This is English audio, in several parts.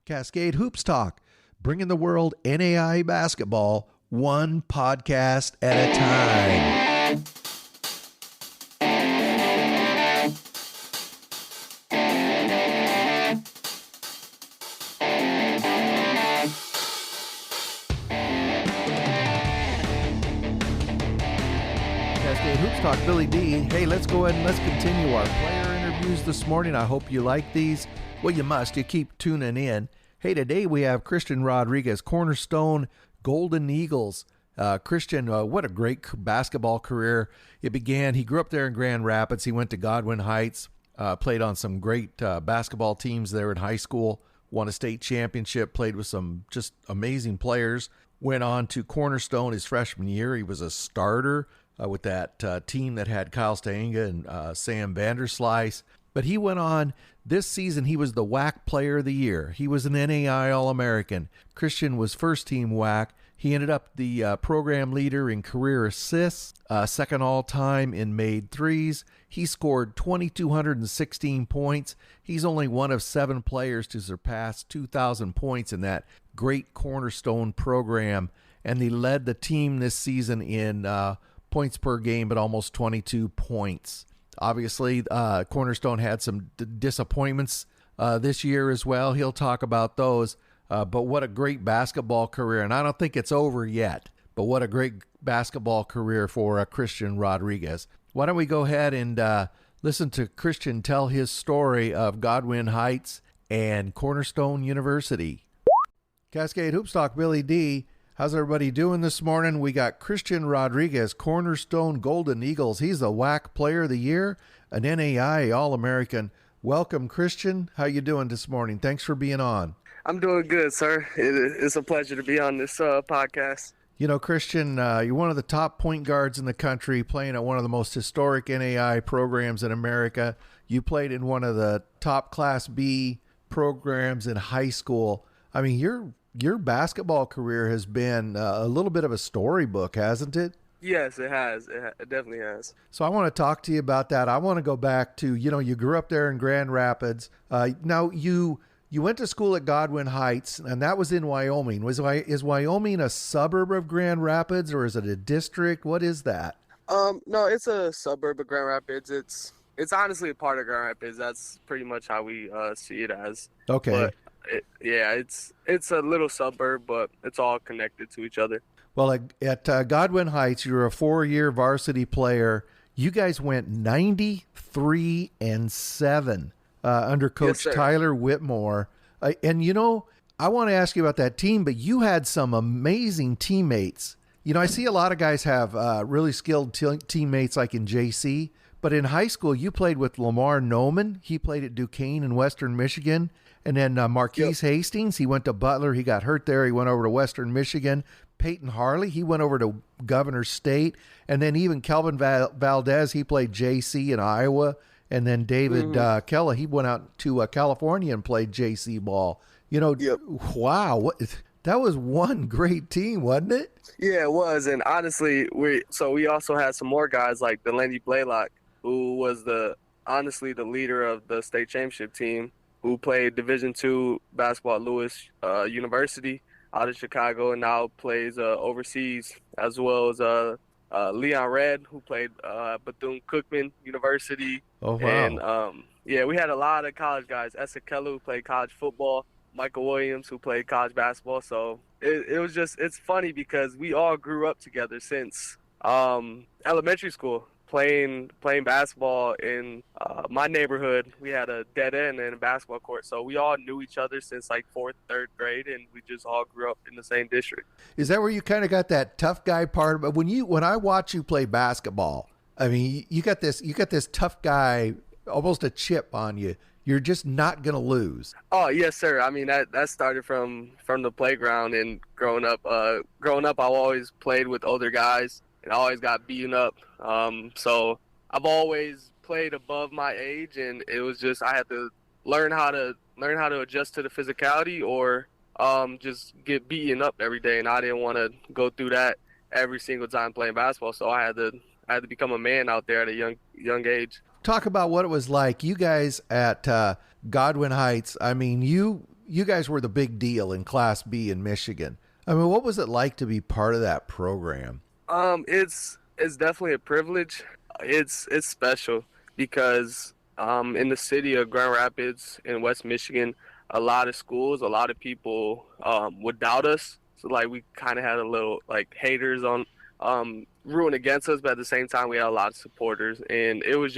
Cascade Hoops Talk, bringing the world NAIA basketball one podcast at a time. Cascade Hoops Talk, Billy D. Hey, let's go ahead and let's continue our player interviews this morning. I hope you like these. Well, you must. You keep tuning in. Hey, today we have Christian Rodriquez, Cornerstone Golden Eagles. Christian, what a great basketball career. He grew up there in Grand Rapids. He went to Godwin Heights, played on some great basketball teams there in high school, won a state championship, played with some just amazing players. Went on to Cornerstone his freshman year. He was a starter with that team that had Kyle Staenga and Sam Vanderslice. But he went on this season. He was the WHAC Player of the Year. He was an NAIA All-American. Christian was first team WHAC. He ended up the program leader in career assists, second all-time in made threes. He scored 2,216 points. He's only one of 7 players to surpass 2,000 points in that great Cornerstone program. And he led the team this season in points per game at almost 22 points. Obviously, Cornerstone had some disappointments this year as well. He'll talk about those. But what a great basketball career. And I don't think it's over yet, but what a great basketball career for Christian Rodriquez. Why don't we go ahead and listen to Christian tell his story of Godwin Heights and Cornerstone University. Cascade Hoops Talk, Billy D. How's everybody doing this morning? We got Christian Rodriquez, Cornerstone Golden Eagles. He's the WHAC Player of the Year, an NAIA All-American. Welcome, Christian. How you doing this morning? Thanks for being on. I'm doing good, sir. It's a pleasure to be on this podcast. You know, Christian, you're one of the top point guards in the country, playing at one of the most historic NAIA programs in America. You played in one of the top Class B programs in high school. I mean, your basketball career has been a little bit of a storybook, hasn't it? Yes, it has. It definitely has. So I want to talk to you about that. I want to go back to, you grew up there in Grand Rapids. Now, you went to school at Godwin Heights, and that was in Wyoming. Is Wyoming a suburb of Grand Rapids, or is it a district? What is that? No, it's a suburb of Grand Rapids. It's honestly a part of Grand Rapids. That's pretty much how we see it as. Okay. But it's a little suburb, but it's all connected to each other. Well, at Godwin Heights, you're a 4-year varsity player. You guys went 93-7 under Coach Tyler Whitmore. And, I want to ask you about that team, but you had some amazing teammates. I see a lot of guys have really skilled teammates like in JC, but in high school, you played with Lamar Noman. He played at Duquesne in Western Michigan. And then Marquise Hastings, he went to Butler. He got hurt there. He went over to Western Michigan. Peyton Harley, he went over to Governor State. And then even Kelvin Valdez, he played JC in Iowa. And then David Kella, he went out to California and played JC ball. Wow, that was one great team, wasn't it? Yeah, it was. And honestly, we also had some more guys like Delaney Blaylock, who was the leader of the state championship team, who played Division II basketball at Lewis University out of Chicago and now plays overseas, as well as Leon Red, who played Bethune-Cookman University. Oh, wow. And, we had a lot of college guys. Essa Keller, who played college football. Michael Williams, who played college basketball. So it's funny because we all grew up together since elementary school. Playing basketball in my neighborhood. We had a dead end and a basketball court, so we all knew each other since like 4th, 3rd grade, and we just all grew up in the same district. Is that where you kind of got that tough guy part? But when I watch you play basketball, I mean, you got this tough guy, almost a chip on you. You're just not gonna lose. Oh yes, sir. I mean that started from the playground and growing up. I always played with older guys. And I always got beaten up. So I've always played above my age, and it was just I had to learn how to adjust to the physicality or just get beaten up every day. And I didn't want to go through that every single time playing basketball. So I had to become a man out there at a young age. Talk about what it was like. You guys at Godwin Heights. I mean, you you guys were the big deal in Class B in Michigan. I mean, what was it like to be part of that program? It's definitely a privilege. It's special because in the city of Grand Rapids in West Michigan, a lot of schools, a lot of people would doubt us. So like we kind of had a little like haters on rooting against us, but at the same time we had a lot of supporters, and it was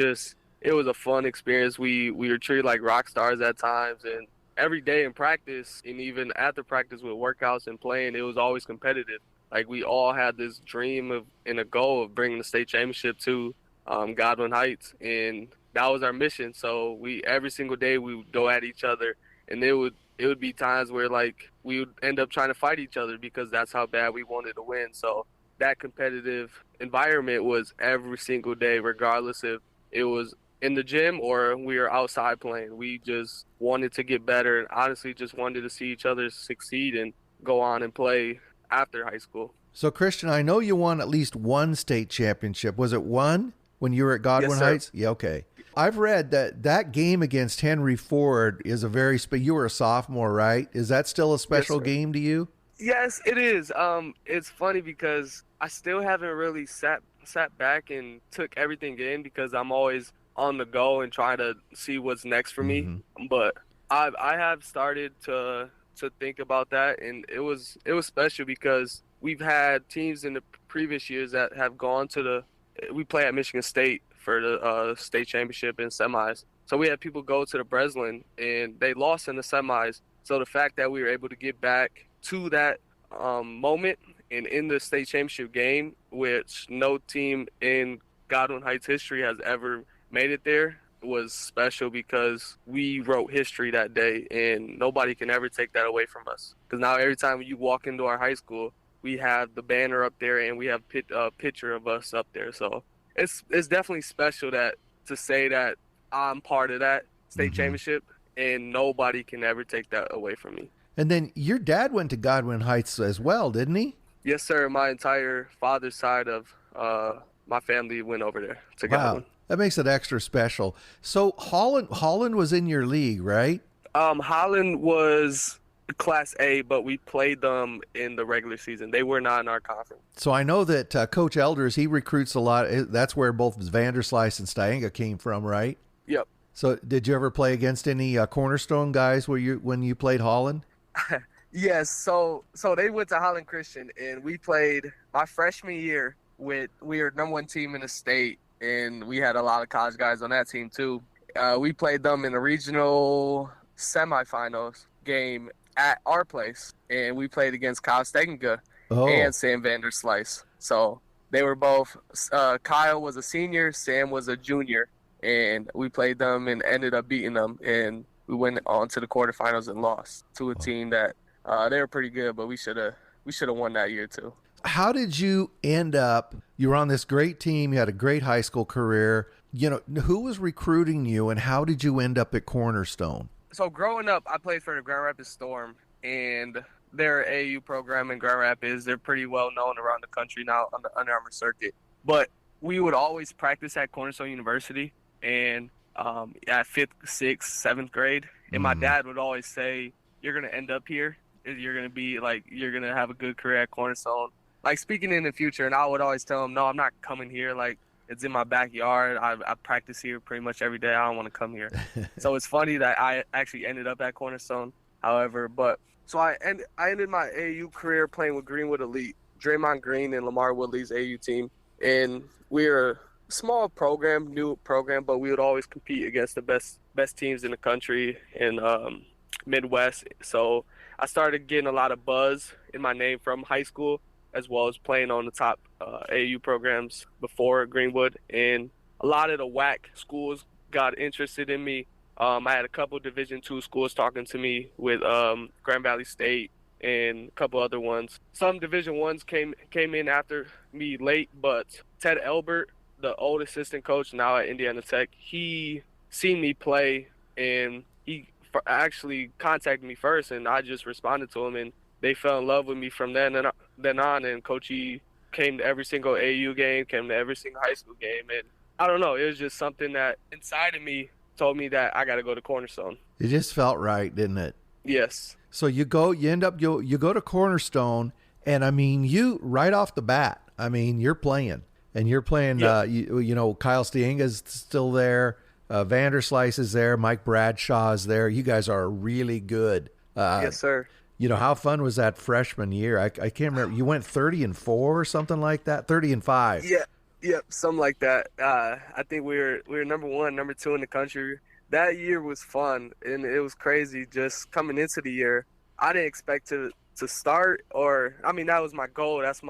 a fun experience. We were treated like rock stars at times, and every day in practice and even after practice with workouts and playing, it was always competitive. Like we all had this dream of and a goal of bringing the state championship to Godwin Heights, and that was our mission. So we every single day we would go at each other, and it would be times where like we would end up trying to fight each other because that's how bad we wanted to win. So that competitive environment was every single day, regardless if it was in the gym or we were outside playing. We just wanted to get better and honestly just wanted to see each other succeed and go on and play after high school. So, Christian, I know you won at least one state championship. Was it one when you were at Godwin Yes, sir. Heights? Yeah, okay. I've read that game against Henry Ford is a very you were a sophomore, right? Is that still a special sir. game to you? Yes, it is. It's funny because I still haven't really sat back and took everything in because I'm always on the go and trying to see what's next for me. But I have started to think about that, and it was special because we've had teams in the previous years that have gone to we play at Michigan State for the state championship in semis. So we had people go to the Breslin and they lost in the semis. So the fact that we were able to get back to that moment and in the state championship game, which no team in Godwin Heights history has ever made it there, was special because we wrote history that day, and nobody can ever take that away from us. Because now every time you walk into our high school, we have the banner up there and we have a picture of us up there. So it's definitely special that to say that I'm part of that state championship, and nobody can ever take that away from me. And then your dad went to Godwin Heights as well, didn't he? Yes, sir. My entire father's side of my family went over there to Godwin. That makes it extra special. So Holland was in your league, right? Holland was Class A, but we played them in the regular season. They were not in our conference. So I know that Coach Elders, he recruits a lot. That's where both Vanderslice and Styenga came from, right? Yep. So did you ever play against any Cornerstone guys when you played Holland? Yes. So they went to Holland Christian, and we played my freshman year we were #1 team in the state, and we had a lot of college guys on that team too. We played them in the regional semifinals game at our place, and we played against Kyle Stegenga and Sam Vanderslice. So they were both Kyle was a senior, Sam was a junior, and we played them and ended up beating them, and we went on to the quarterfinals and lost to a team that they were pretty good, but we should have won that year too. How did you end up? You were on this great team. You had a great high school career. You know, who was recruiting you, and how did you end up at Cornerstone? So growing up, I played for the Grand Rapids Storm, and their AAU program in Grand Rapids. They're pretty well known around the country now on the Under Armour circuit. But we would always practice at Cornerstone University, and at 5th, 6th, 7th grade. And my dad would always say, "You're gonna end up here. You're gonna have a good career at Cornerstone." Like speaking in the future, and I would always tell him, "No, I'm not coming here. Like it's in my backyard. I practice here pretty much every day. I don't want to come here." So it's funny that I actually ended up at Cornerstone. However, so I ended my AAU career playing with Greenwood Elite, Draymond Green and Lamar Woodley's AAU team, and we were a small program, new program, but we would always compete against the best teams in the country in Midwest. So I started getting a lot of buzz in my name from high school, as well as playing on the top AAU programs before Greenwood. And a lot of the WHAC schools got interested in me. I had a couple Division II schools talking to me with Grand Valley State and a couple other ones. Some Division I's came in after me late, but Ted Elbert, the old assistant coach now at Indiana Tech, he seen me play, and he actually contacted me first, and I just responded to him, and they fell in love with me from then on. And Coach E came to every single AU game, came to every single high school game. And I don't know, it was just something that inside of me told me that I got to go to Cornerstone. It just felt right, didn't it? Yes. So you go to Cornerstone, and I mean, you right off the bat, I mean, you're playing, and you're playing. Yep. You know, Kyle Stienga's still there. Vanderslice is there. Mike Bradshaw is there. You guys are really good. Yes, sir. You know, how fun was that freshman year? I can't remember. You went 30-4 or something like that. 30-5. Yeah. Yep. Something like that. I think we were number one, number two in the country. That year was fun, and it was crazy. Just coming into the year, I didn't expect to start, or I mean, that was my goal. That's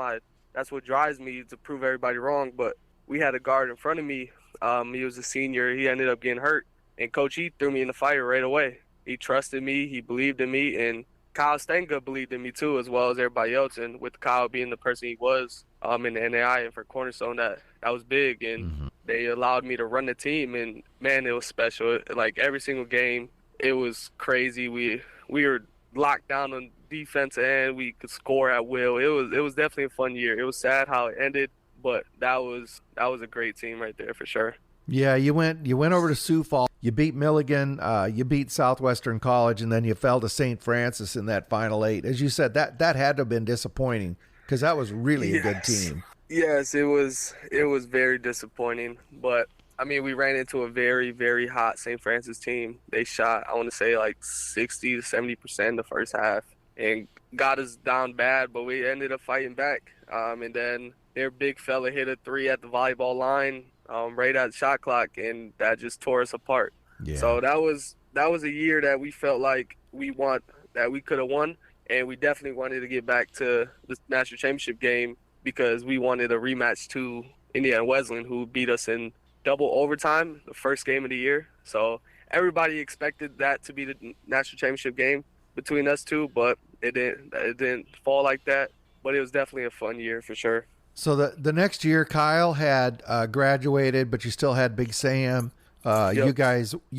what drives me, to prove everybody wrong. But we had a guard in front of me. He was a senior. He ended up getting hurt, and Coach E threw me in the fire right away. He trusted me. He believed in me, and Kyle Stenga believed in me too, as well as everybody else. And with Kyle being the person he was in the NAIA and for Cornerstone, that was big. And they allowed me to run the team, and man, it was special. Like every single game, it was crazy. We were locked down on defense, and we could score at will. It was definitely a fun year. It was sad how it ended, but that was a great team right there for sure. Yeah, you went over to Sioux Falls. You beat Milligan, you beat Southwestern College, and then you fell to St. Francis in that Final Eight. As you said, that had to have been disappointing, because that was really a good team. Yes, it was very disappointing. But I mean, we ran into a very, very hot St. Francis team. They shot, I want to say, like 60 to 70% the first half, and got us down bad, but we ended up fighting back. And then their big fella hit a three at the volleyball line, right at the shot clock, and that just tore us apart. Yeah. So that was a year that we felt like we could have won, and we definitely wanted to get back to the national championship game, because we wanted a rematch to Indiana Wesleyan, who beat us in double overtime the first game of the year. So everybody expected that to be the national championship game between us two, but it didn't fall like that. But it was definitely a fun year for sure. So the next year, Kyle had graduated, but you still had Big Sam. Yep. You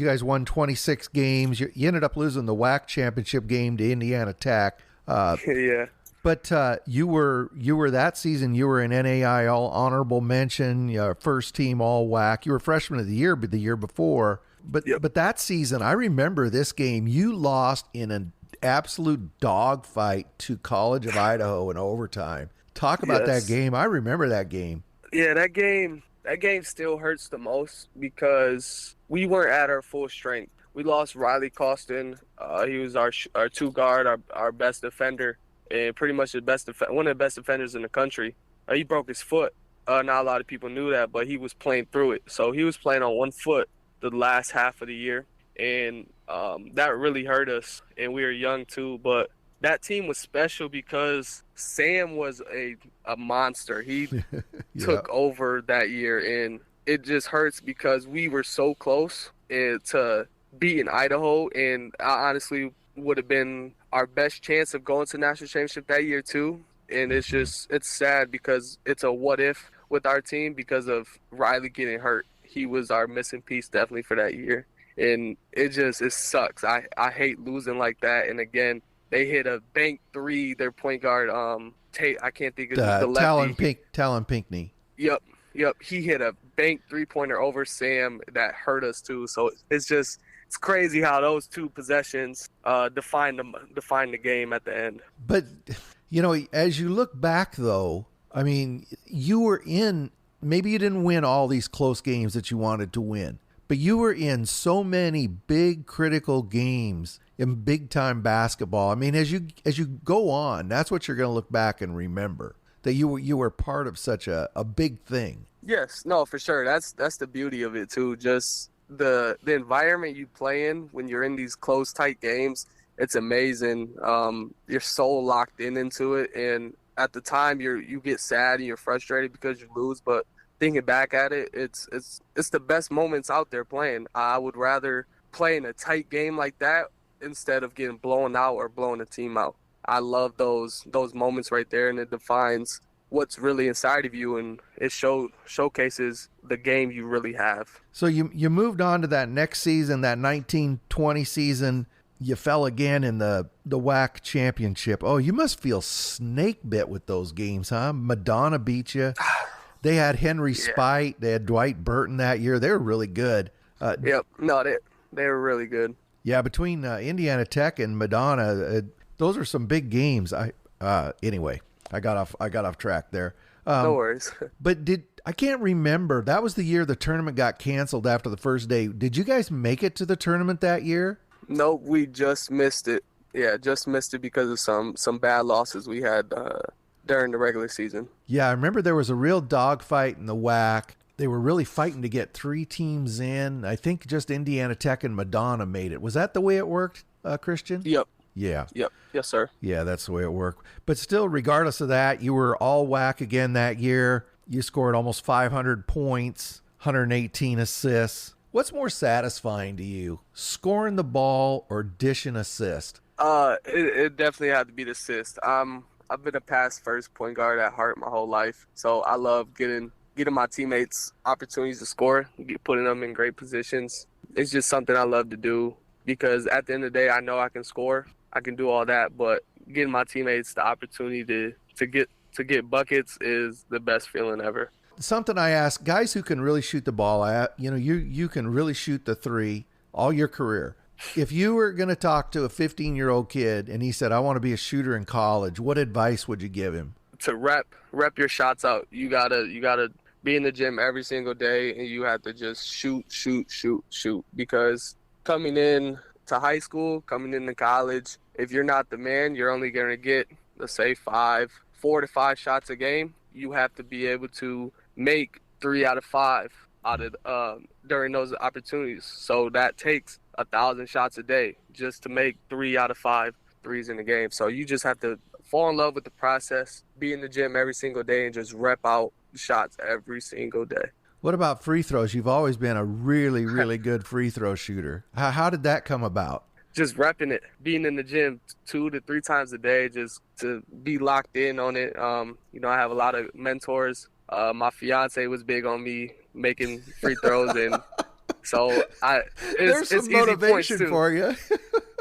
guys won 26 games. You ended up losing the WHAC championship game to Indiana Tech. Yeah. But you were that season. You were an NAI All Honorable Mention, first team All WHAC. You were freshman of the year, but the year before. But Yep. but that season, I remember this game. You lost in an absolute dogfight to College of Idaho in overtime. Talk about Yes. that game. I remember that game. Yeah, that game still hurts the most, because we weren't at our full strength. We lost Riley Costin. He was our two guard, our best defender, and pretty much one of the best defenders in the country. He broke his foot. Not a lot of people knew that, but he was playing through it. So he was playing on one foot the last half of the year, and that really hurt us. And we were young too, but that team was special because Sam was a monster. He took over that year, and it just hurts because we were so close to beating Idaho, and I honestly would have been our best chance of going to national championship that year too. And it's sad because it's a what if with our team because of Riley getting hurt. He was our missing piece definitely for that year, and it sucks. I hate losing like that. And again, they hit a bank three. Their point guard, I can't think of the lefty. Talon Pinkney. Yep. He hit a bank 3-pointer over Sam that hurt us too. So it's crazy how those two possessions define the game at the end. But as you look back, though, I mean, you were in. Maybe you didn't win all these close games that you wanted to win, but you were in so many big critical games in big time basketball. I mean, as you go on, that's what you're going to look back and remember, that you were part of such a big thing. Yes, no, for sure. That's the beauty of it too. Just the environment you play in when you're in these close, tight games. It's amazing. You're so locked into it, and at the time you get sad and you're frustrated because you lose, but thinking back at it, it's the best moments out there playing. I would rather play in a tight game like that instead of getting blown out or blowing a team out. I love those moments right there, and it defines what's really inside of you, and it showcases the game you really have. So you moved on to that next season, that 1920 season. You fell again in the WHAC championship. Oh, you must feel snake bit with those games, huh? Madonna beat you. They had Henry Spite. They had Dwight Burton that year. They were really good. Yep. No, they were really good. Yeah, between Indiana Tech and Madonna, those are some big games. Anyway, I got off track there. No Um, worries. but I can't remember. That was the year the tournament got canceled after the first day. Did you guys make it to the tournament that year? Nope, we just missed it. Yeah, just missed it because of some bad losses we had during the regular season. Yeah, I remember there was a real dogfight in the WHAC. They were really fighting to get three teams in. I think just Indiana Tech and Madonna made it. Was that the way it worked, Christian? Yep, Yeah. yep, yes, sir. Yeah, that's the way it worked. But still, regardless of that, you were all WHAC again that year. You scored almost 500 points, 118 assists. What's more satisfying to you, scoring the ball or dishing assist? It definitely had to be the assist. I've been a pass first point guard at heart my whole life, so I love getting my teammates opportunities to score, putting them in great positions. It's just something I love to do because at the end of the day, I know I can score, I can do all that, but getting my teammates the opportunity to get buckets is the best feeling ever. Something I ask guys who can really shoot the ball. You can really shoot the three all your career. If you were going to talk to a 15-year-old kid and he said, "I want to be a shooter in college," what advice would you give him? To rep your shots out. You gotta be in the gym every single day, and you have to just shoot. Because coming in to high school, coming into college, if you're not the man, you're only gonna get, let's say, 4 to 5 shots a game. You have to be able to make 3 out of 5 out of during those opportunities. So that takes 1,000 shots a day just to make 3 out of 5 threes in the game. So you just have to fall in love with the process, be in the gym every single day, and just rep out shots every single day. What about free throws? You've always been a really, really good free throw shooter. How did that come about? Just repping it, being in the gym 2 to 3 times a day, just to be locked in on it. I have a lot of mentors. My fiance was big on me making free throws, and so There's some it's easy motivation points too. for you.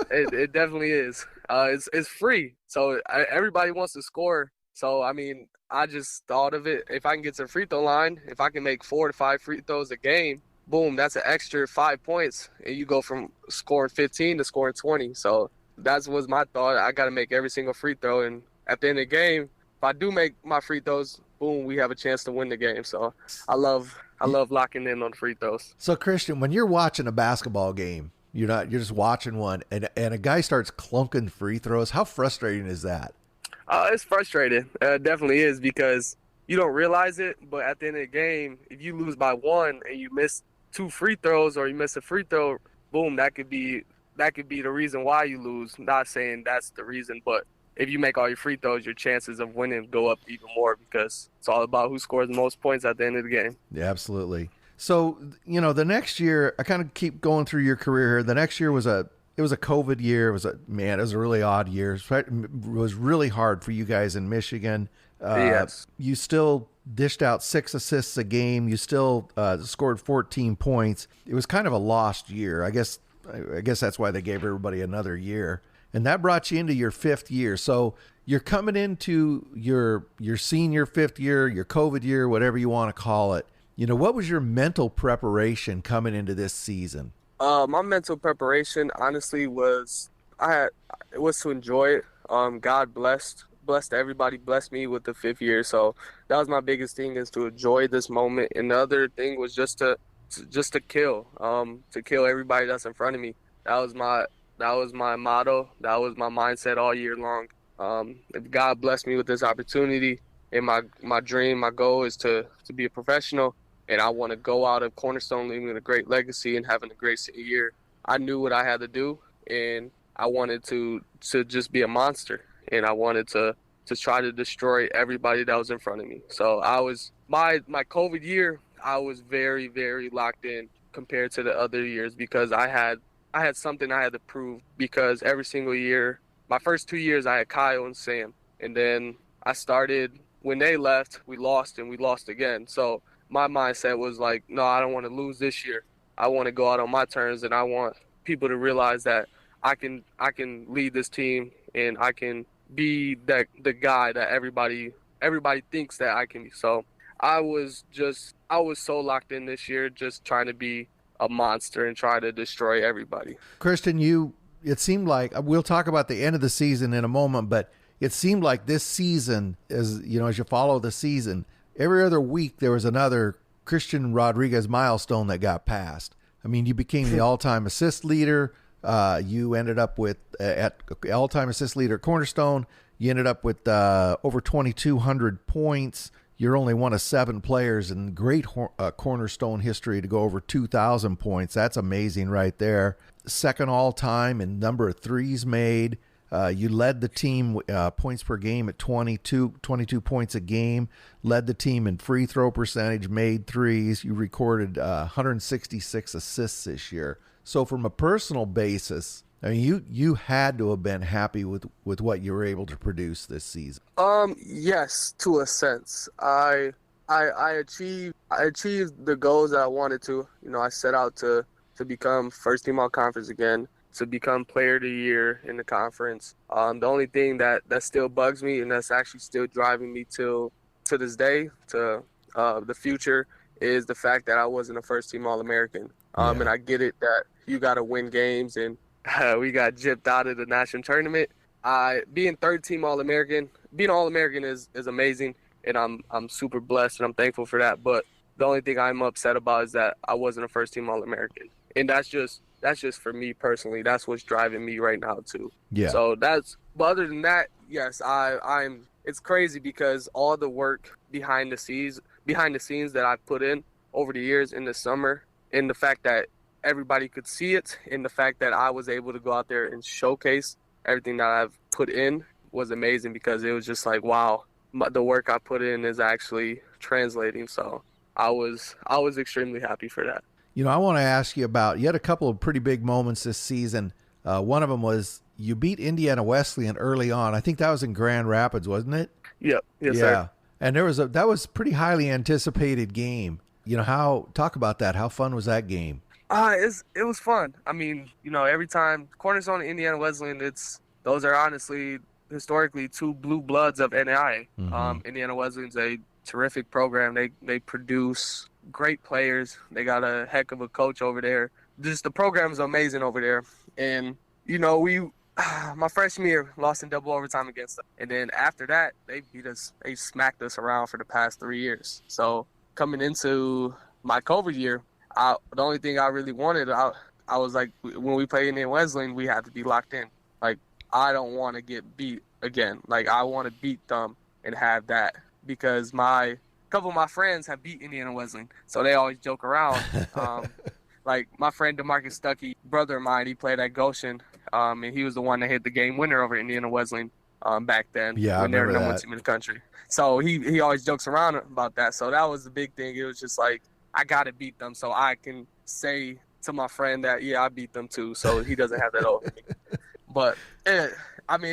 It definitely is. It's free, so everybody wants to score. So I mean, I just thought of it. If I can get to the free throw line, if I can make 4 to 5 free throws a game, boom, that's an extra 5 points, and you go from scoring 15 to scoring 20. So that was my thought. I got to make every single free throw, and at the end of the game, if I do make my free throws, boom, we have a chance to win the game. So I love locking in on free throws. So Christian, when you're watching a basketball game, you're just watching one, and a guy starts clunking free throws. How frustrating is that? It's frustrating. It definitely is because you don't realize it, but at the end of the game, if you lose by 1 and you miss 2 free throws or you miss a free throw, boom, that could be the reason why you lose. Not saying that's the reason, but if you make all your free throws, your chances of winning go up even more because it's all about who scores the most points at the end of the game. Yeah, absolutely. So, the next year, I kind of keep going through your career here. The next year was a COVID year. It was a really odd year. It was really hard for you guys in Michigan. Yes. You still dished out 6 assists a game. You still scored 14 points. It was kind of a lost year. I guess that's why they gave everybody another year. And that brought you into your 5th year. So you're coming into your senior 5th year, your COVID year, whatever you want to call it. What was your mental preparation coming into this season? My mental preparation, honestly, was to enjoy it. God blessed everybody, blessed me with the 5th year. So that was my biggest thing, is to enjoy this moment. And the other thing was just to kill everybody that's in front of me. That was my motto. That was my mindset all year long. If God blessed me with this opportunity, and my dream, my goal is to be a professional, and I want to go out of Cornerstone leaving a great legacy and having a great senior year. I knew what I had to do, and I wanted to just be a monster, and I wanted to try to destroy everybody that was in front of me. So I was my COVID year, I was very, very locked in compared to the other years because I had something I had to prove, because every single year, my first 2 years, I had Kyle and Sam, and then I started, when they left, we lost, and we lost again. So my mindset was like, no, I don't want to lose this year. I want to go out on my terms, and I want people to realize that I can lead this team, and I can be the guy that everybody thinks that I can be. So I was so locked in this year, just trying to be a monster and try to destroy everybody. Christian, it seemed like, we'll talk about the end of the season in a moment, but it seemed like this season, as you follow the season, every other week there was another Christian Rodriquez milestone that got passed. I mean, you became the all-time assist leader. You ended up with at all-time assist leader at Cornerstone. You ended up with over 2,200 points. You're only one of 7 players in great Cornerstone history to go over 2,000 points. That's amazing right there. Second all-time in number of threes made. You led the team points per game at 22 points a game, led the team in free throw percentage, made threes. You recorded 166 assists this year. So from a personal basis, I mean, you had to have been happy with what you were able to produce this season. Yes, to a sense. I achieved the goals that I wanted to. I set out to become first team all conference again, to become player of the year in the conference. The only thing that still bugs me, and that's actually still driving me to this day, to the future, is the fact that I wasn't a first team All-American. And I get it that you got to win games, and we got gypped out of the national tournament. Being third team All-American, being All-American is amazing, and I'm super blessed and I'm thankful for that. But the only thing I'm upset about is that I wasn't a first team All-American, and that's just for me personally. That's what's driving me right now too. Yeah. So but other than that, yes, I'm. It's crazy because all the work behind the scenes that I've put in over the years in the summer, and the fact that everybody could see it, and the fact that I was able to go out there and showcase everything that I've put in was amazing, because it was just like, wow, the work I put in is actually translating. So I was extremely happy for that. I want to ask you about, you had a couple of pretty big moments this season. One of them was you beat Indiana Wesleyan early on. I think that was in Grand Rapids, wasn't it? Yep. Yes, sir. And that was a pretty highly anticipated game. Talk about that. How fun was that game? It was fun. I mean, every time Cornerstone and Indiana Wesleyan, those are honestly historically 2 blue bloods of NAIA. Mm-hmm. Indiana Wesleyan's a terrific program. They produce great players. They got a heck of a coach over there. Just the program is amazing over there. And we my freshman year lost in double overtime against them, and then after that they beat us. They smacked us around for the past 3 years. So coming into my COVID year, the only thing I really wanted, I was like, when we played in Wesleyan, we had to be locked in. Like, I don't want to get beat again. Like, I want to beat them and have that, because a couple of my friends have beat Indiana Wesleyan, so they always joke around. Like, my friend DeMarcus Stuckey, brother of mine, he played at Goshen, and he was the one that hit the game winner over Indiana Wesleyan back then, when they were the number 1 team in the country. So he always jokes around about that. So that was the big thing. It was just like, I got to beat them so I can say to my friend that, yeah, I beat them too, so he doesn't have that over me. But, it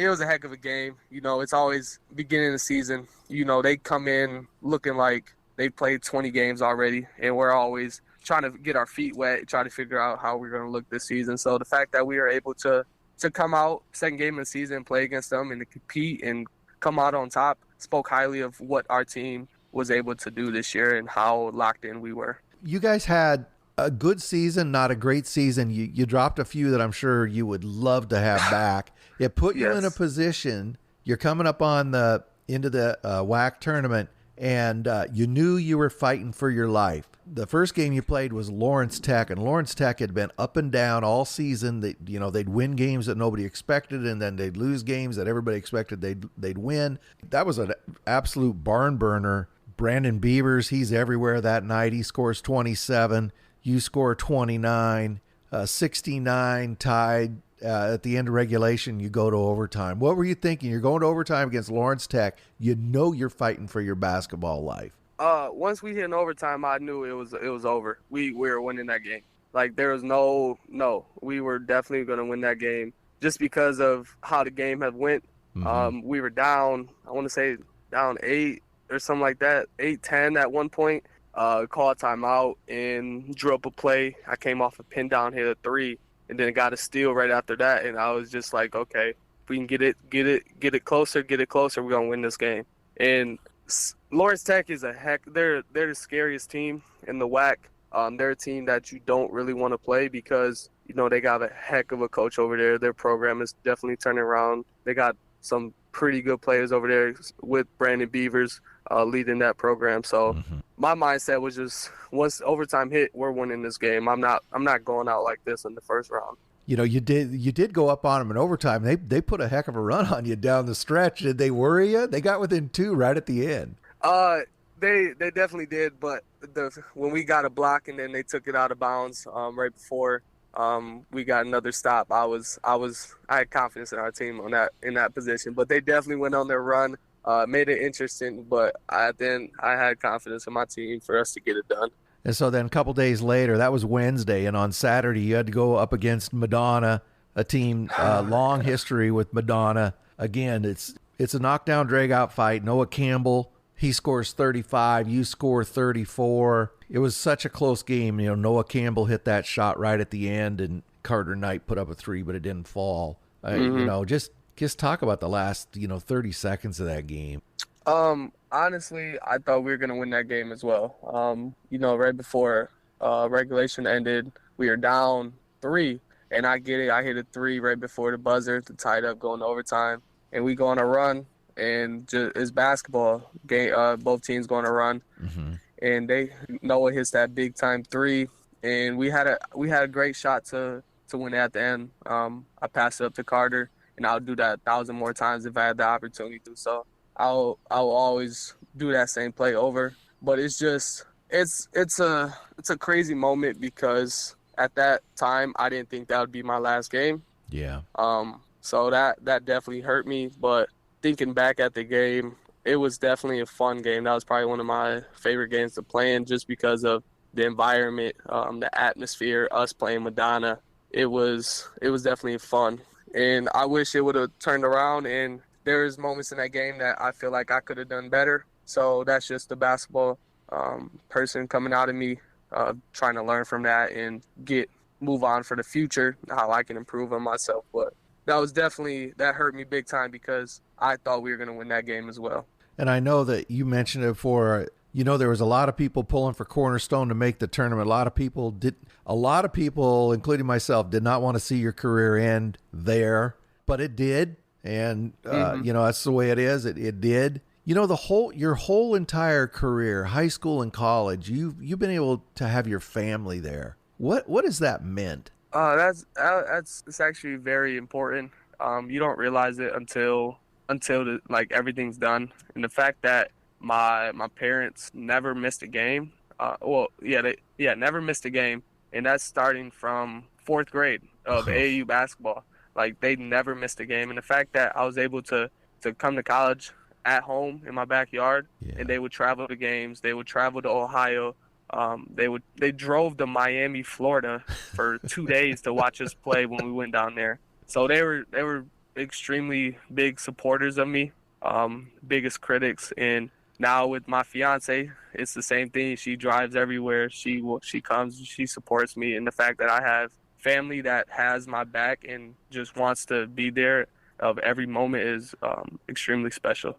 was a heck of a game. It's always beginning of the season. They come in looking like they played 20 games already, and we're always trying to get our feet wet, try to figure out how we're going to look this season. So the fact that we are able to come out second game of the season, play against them, and to compete and come out on top spoke highly of what our team was able to do this year and how locked in we were. You guys had a good season, not a great season. You dropped a few that I'm sure you would love to have back. It put you in a position. You're coming up on into the WHAC tournament, and you knew you were fighting for your life. The first game you played was Lawrence Tech, and Lawrence Tech had been up and down all season. They'd win games that nobody expected, and then they'd lose games that everybody expected they'd win. That was an absolute barn burner. Brandon Beavers, he's everywhere that night. He scores 27. You score 29. 69 tied. At the end of regulation, you go to overtime. What were you thinking? You're going to overtime against Lawrence Tech. You're fighting for your basketball life. Once we hit in overtime, I knew it was over. We were winning that game. Like, there was no, we were definitely going to win that game just because of how the game had went. Mm-hmm. We were down, I want to say down 8 or something like that, 8-10 at one point. Called timeout and drew up a play. I came off a pin down, hit a 3, and then got a steal right after that. And I was just like, okay, if we can get it closer, we're going to win this game. And Lawrence Tech is they're the scariest team in the WHAC. They're a team that you don't really want to play because, they got a heck of a coach over there. Their program is definitely turning around. They got some pretty good players over there with Brandon Beavers leading that program. So my mindset was just once overtime hit, we're winning this game. I'm not going out like this in the first round. You did go up on them in overtime. They put a heck of a run on you down the stretch. Did they worry you? They got within 2 right at the end. They definitely did, but when we got a block and then they took it out of bounds right before we got another stop, I had confidence in our team in that position. But they definitely went on their run, made it interesting. But I had confidence in my team for us to get it done. And so then a couple days later, that was Wednesday, and on Saturday you had to go up against Madonna, a team long history with Madonna. Again, it's a knockdown, drag-out fight. Noah Campbell, he scores 35, you score 34. It was such a close game. Noah Campbell hit that shot right at the end, and Carter Knight put up a 3, but it didn't fall. Just talk about the last 30 seconds of that game. Honestly, I thought we were going to win that game as well. Right before regulation ended, we were down 3, and I get it. I hit a 3 right before the buzzer to tie it up going to overtime, and we go on a run, and it's basketball game. Both teams go on a run, and Noah hits that big time 3, and we had a great shot to win at the end. I passed it up to Carter, and I'll do that 1,000 more times if I had the opportunity to. So I'll always do that same play over. But it's a crazy moment because at that time I didn't think that would be my last game. Yeah. So that definitely hurt me. But thinking back at the game, it was definitely a fun game. That was probably one of my favorite games to play in just because of the environment, the atmosphere, us playing Madonna. It was definitely fun. And I wish it would have turned around, and there's moments in that game that I feel like I could have done better. So that's just the basketball person coming out of me, trying to learn from that and move on for the future, how I can improve on myself. But that hurt me big time because I thought we were going to win that game as well. And I know that you mentioned it before. There was a lot of people pulling for Cornerstone to make the tournament. A lot of people, including myself, did not want to see your career end there, but it did. And, that's the way it is. It did. Your whole entire career, high school and college, you've been able to have your family there. What has that meant? It's actually very important. You don't realize it until everything's done. And the fact that my parents never missed a game. Never missed a game. And that's starting from 4th grade of AAU basketball. Like, they never missed a game. And the fact that I was able to come to college at home in my backyard, and they would travel to games. They would travel to Ohio. They drove to Miami, Florida for 2 days to watch us play when we went down there. So they were extremely big supporters of me, biggest critics. And now with my fiance, it's the same thing. She drives everywhere. She comes, she supports me. And the fact that I have family that has my back and just wants to be there of every moment is extremely special.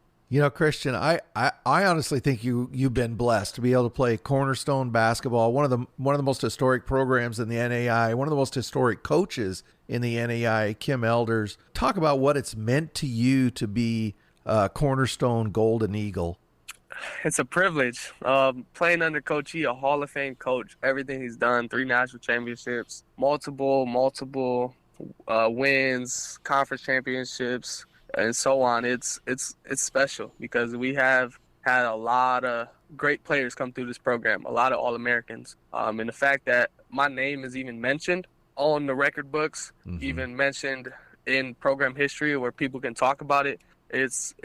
Christian, I honestly think you've been blessed to be able to play Cornerstone basketball, one of the most historic programs in the NAIA, one of the most historic coaches in the NAIA, Kim Elders. Talk about what it's meant to you to be Cornerstone Golden Eagle. It's a privilege. Playing under Coach E, a Hall of Fame coach, everything he's done, 3 national championships, multiple wins, conference championships, and so on. It's special because we have had a lot of great players come through this program, a lot of All-Americans. And the fact that my name is even mentioned on the record books, even mentioned in program history where people can talk about it, it's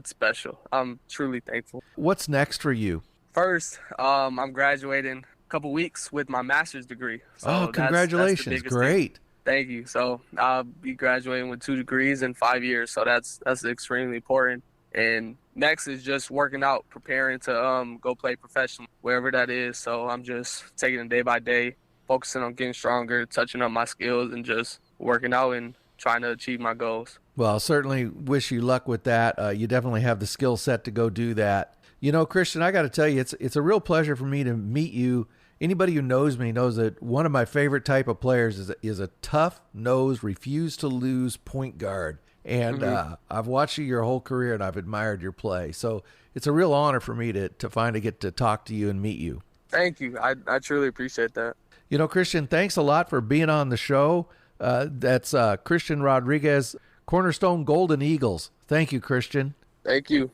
special. I'm truly thankful. What's next for you? First, I'm graduating a couple weeks with my master's degree. So congratulations. That's great. Thank you. So I'll be graduating with 2 degrees in 5 years. So that's extremely important. And next is just working out, preparing to go play professional, wherever that is. So I'm just taking it day by day, focusing on getting stronger, touching up my skills, and just working out and trying to achieve my goals. Well, certainly wish you luck with that. You definitely have the skill set to go do that. Christian, I got to tell you, it's a real pleasure for me to meet you Anybody who knows me knows that one of my favorite type of players is a tough-nosed, refuse-to-lose point guard. And I've watched you your whole career, and I've admired your play. So it's a real honor for me to finally get to talk to you and meet you. Thank you. I truly appreciate that. You know, Christian, thanks a lot for being on the show. That's Christian Rodriquez, Cornerstone Golden Eagles. Thank you, Christian. Thank you.